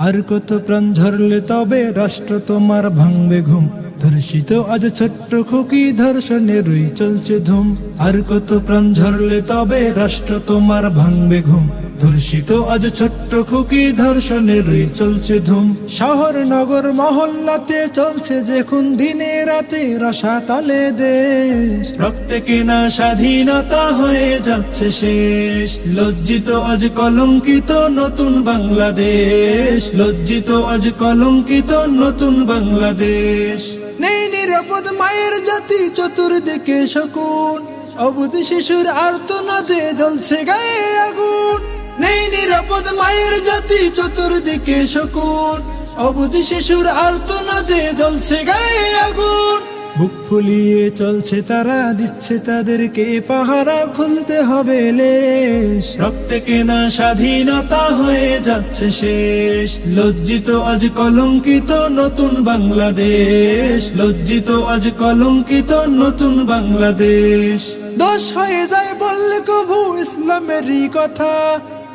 আর কত প্রাণ ঝরলে তবে রাষ্ট্র তোমার ভাঙবে ঘুম। ধর্ষিত আজ ছোট্ট খুকি ধর্ষণেরই চলছে ধুম। আর কত প্রাণ ঝরলে তবে রাষ্ট্র তোমার ভাঙবে ঘুম। ধর্ষিত আজ ছোট্ট খুকি ধর্ষণেরই চলছে ধুম। শহর নগর মহল্লাতে চলছে যে খুন, দিনে রাতে রসাতলে দেশ। রক্তে কেনা স্বাধীনতা হয়ে যাচ্ছে শেষ। লজ্জিত আজ কলঙ্কিত নতুন বাংলাদেশ। লজ্জিত আজ কলঙ্কিত নতুন বাংলাদেশ। নেই নিরাপদ মায়ের জাতি, চতুর্দিকে শকুন। অবুঝ শিশুর আর্তনাদে জ্বলছে গায়ে আগুন। নেই নিরাপদ মায়ের জাতি, চতুর্দিকে শকুন। অবুঝ শিশুর আর্তনাদে জ্বলছে গায়ে আগুন। বুক ফুলিয়ে চলছে তারা, দিচ্ছে তাদেরকে পাহারা, খুলতে হবে লেশ। রক্তে কেনা স্বাধীনতা হয়ে যাচ্ছে শেষ। লজ্জিত আজ কলঙ্কিত নতুন বাংলাদেশ। লজ্জিত আজ কলঙ্কিত নতুন বাংলাদেশ। দোষ হয়ে যায় বললে কভু ইসলামেরই কথা।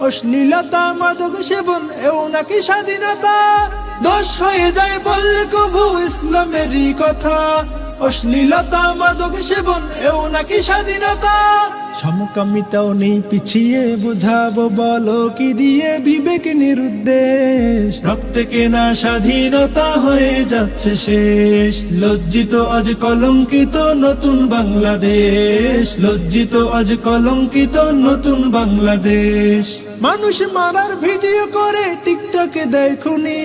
অশ্লীলতা মাদক সেবন এও নাকি স্বাধীনতা। দোষ হয়ে যায় বললে কভু ইসলামেরই কথা। অশ্লীলতা মাদক সেবন এও নাকি স্বাধীনতা। সমকামিতাও নেই পিছিয়ে, বোঝাবো বলো কি দিয়ে বিবেক নিরুদ্দেশ। রক্তে কেনা স্বাধীনতা হয়ে যাচ্ছে শেষ। লজ্জিত আজ কলঙ্কিত নতুন বাংলাদেশ। লজ্জিত আজ কলঙ্কিত নতুন বাংলাদেশ। মানুষ মারার ভিডিও করে টিকটকে দেয় খুনি।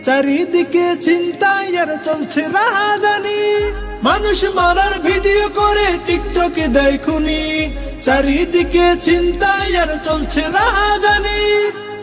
চারিদিকে চিন্তায় আর চলছে রাহাজানি। মানুষ মারার ভিডিও করে টিকটকে দেয় খুনি। চারিদিকে চিন্তায় আর চলছে রাহাজানি।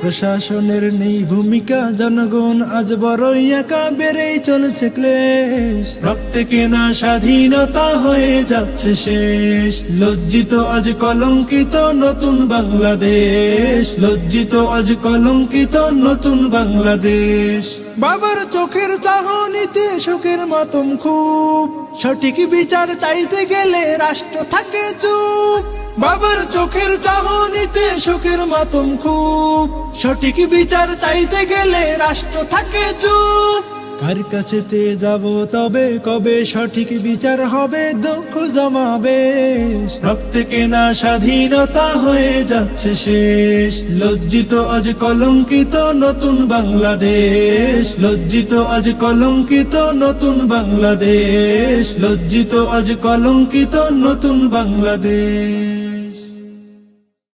প্রশাসনের নেই ভূমিকা, জনগণ আজ বড়ই একা, বেড়েই চলছে ক্লেশ। রক্তে কেনা স্বাধীনতা হয়ে যাচ্ছে শেষ। লজ্জিত আজ কলঙ্কিত নতুন বাংলাদেশ। লজ্জিত আজ কলঙ্কিত নতুন বাংলাদেশ। বাবার চোখের চাহনিতে শোকের মাতম খুব। সঠিক বিচার চাইতে গেলে রাষ্ট্র থাকে চুপ। বাবার চোখের চাহনিতে শোকের মাতম খুব। সঠিক বিচার চাইতে গেলে রাষ্ট্র থাকে চুপ। কার কাছেতে যাব তবে কবে সঠিক বিচার হবে, দুঃখ জমাবে। রক্তে কেনা স্বাধীনতা হয়ে যাচ্ছে শেষ। লজ্জিত আজ কলঙ্কিত নতুন বাংলাদেশ। লজ্জিত আজ কলঙ্কিত নতুন বাংলাদেশ। লজ্জিত আজ কলঙ্কিত নতুন বাংলাদেশ।